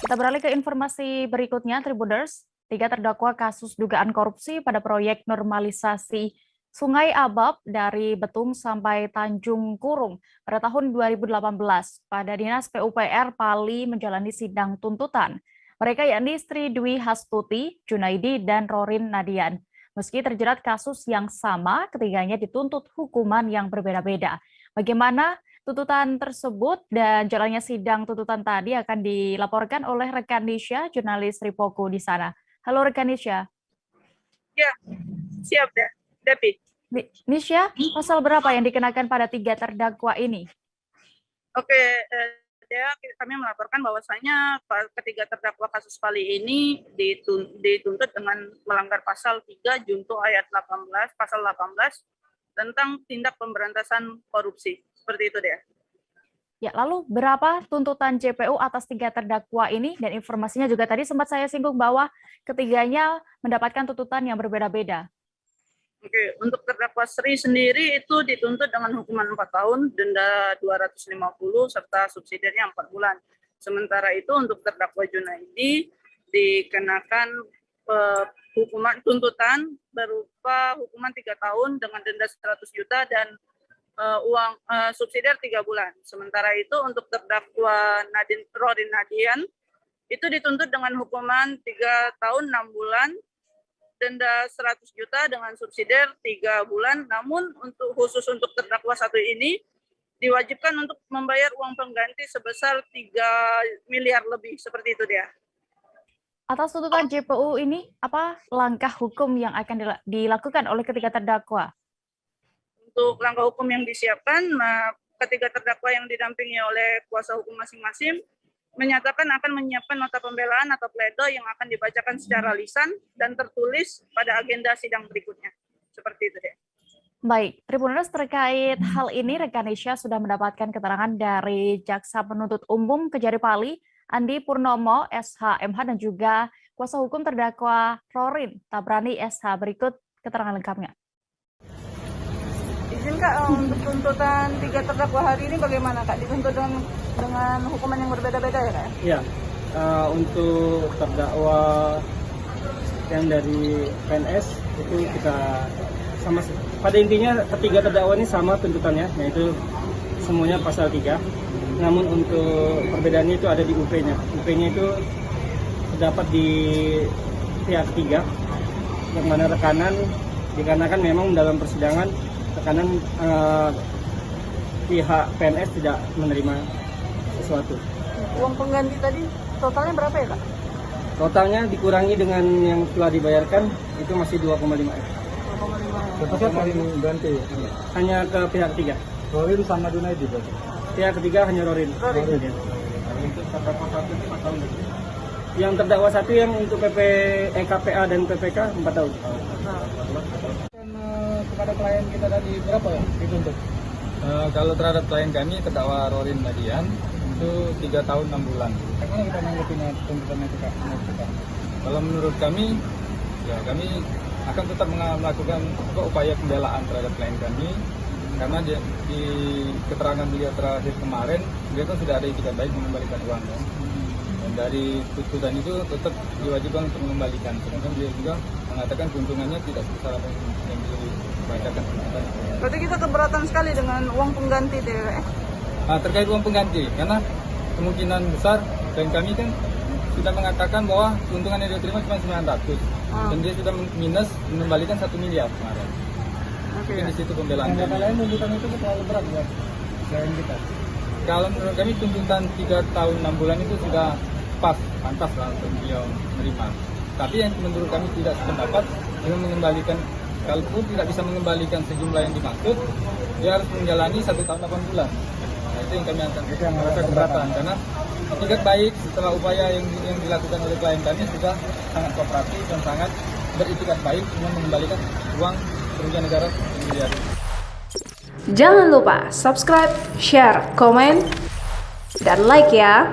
Kita beralih ke informasi berikutnya, Tribuners. 3 terdakwa kasus dugaan korupsi pada proyek normalisasi Sungai Abab dari Betung sampai Tanjung Kurung pada tahun 2018 pada Dinas PUPR Pali menjalani sidang tuntutan. Mereka yakni Sri Dwi Hastuti, Junaidi, dan Rorin Nadian. Meski terjerat kasus yang sama, ketiganya dituntut hukuman yang berbeda-beda. Bagaimana tuntutan tersebut dan jalannya sidang tuntutan tadi akan dilaporkan oleh rekan Nisha, jurnalis Ripoku di sana. Halo rekan Nisha. Ya, siap deh, Depi. Nisha, pasal berapa yang dikenakan pada 3 terdakwa ini? Oke, kami melaporkan bahwasanya ketiga terdakwa kasus Pali ini dituntut dengan melanggar pasal 3 junto ayat 18, pasal 18 tentang tindak pemberantasan korupsi. Seperti itu deh. Ya, lalu berapa tuntutan JPU atas 3 terdakwa ini? Dan informasinya juga tadi sempat saya singgung bahwa ketiganya mendapatkan tuntutan yang berbeda-beda. Oke, untuk terdakwa Sri sendiri itu dituntut dengan hukuman 4 tahun, denda 250, serta subsidiarnya 4 bulan. Sementara itu untuk terdakwa Junaidi dikenakan hukuman tuntutan berupa hukuman 3 tahun dengan denda 100 juta dan uang subsidiar 3 bulan. Sementara itu untuk terdakwa Rorin Nadian itu dituntut dengan hukuman 3 tahun 6 bulan, denda 100 juta dengan subsidiar 3 bulan. Namun khusus untuk terdakwa satu ini diwajibkan untuk membayar uang pengganti sebesar 3 miliar lebih, seperti itu dia. Atas tuntutan JPU ini, apa langkah hukum yang akan dilakukan oleh ketiga terdakwa? Untuk langkah hukum yang disiapkan, ketiga terdakwa yang didampingi oleh kuasa hukum masing-masing menyatakan akan menyiapkan nota pembelaan atau pledoi yang akan dibacakan secara lisan dan tertulis pada agenda sidang berikutnya. Seperti itu deh. Baik, Tribuners, terkait hal ini rekan Nisha sudah mendapatkan keterangan dari Jaksa Penuntut Umum Kejari Pali, Andi Purnomo, SH.MH, dan juga kuasa hukum terdakwa Rorin Tabrani, SH. Berikut keterangan lengkapnya. Izin Kak, untuk tuntutan 3 terdakwa hari ini bagaimana Kak? Dituntut dengan hukuman yang berbeda-beda ya Kak? Iya, untuk terdakwa yang dari PNS itu kita sama, pada intinya ketiga terdakwa ini sama tuntutannya, yaitu semuanya pasal 3. Namun untuk perbedaannya itu ada di UP-nya. UP-nya itu terdapat di pihak ketiga, yang mana rekanan dikarenakan memang dalam persidangan rekanan pihak PNS tidak menerima sesuatu. Uang pengganti tadi totalnya berapa ya Kak? Totalnya dikurangi dengan yang telah dibayarkan itu masih 2,5 M. 2,5. Tetapnya paling ganti. Hanya ke pihak ketiga. Rorin sama Junaidi berarti. Pihak ketiga hanya Rorin. Untuk terdakwa satu 4 tahun. Yang terdakwa satu yang untuk KPA dan PPK 4 tahun. Kepada klien kita tadi berapa ya dituntut? Kalau terhadap klien kami terdakwa Rorin Nadian itu 3 tahun 6 bulan. Bagaimana kita menanggapinya tuntutannya itu Kak? Kalau menurut kami, ya kami akan tetap melakukan upaya pembelaan terhadap klien kami karena di keterangan beliau terakhir kemarin beliau kan sudah ada itikat baik mengembalikan uang kan? Dan dari tuntutan itu tetap diwajibkan untuk mengembalikan. Sedangkan beliau juga mengatakan keuntungannya tidak sebesar apa yang dibacakan. Berarti kita keberatan sekali dengan uang pengganti deh. Terkait uang pengganti, karena kemungkinan besar klien kami kan sudah mengatakan bahwa keuntungan yang dia terima cuma 900 dan dia sudah minus mengembalikan 1 miliar kemarin. Mungkin di situ pembelaan. Yang kata lain tuntutan itu terlalu berat buat klien kita. Kalau menurut kami tuntutan 3 tahun 6 bulan itu sudah pantas lah untuk beliau menerima. Tapi yang menurut kami tidak sependapat dengan mengembalikan, kalaupun tidak bisa mengembalikan sejumlah yang dimaksud, dia harus menjalani 1 tahun 8 bulan. Nah, itu yang kami akan merasa keberatan karena itikat baik setelah upaya yang dilakukan oleh klien kami sudah sangat kooperatif dan sangat beritikat baik dengan mengembalikan uang kerugian negara miliar. Jangan lupa subscribe, share, komen, dan like ya.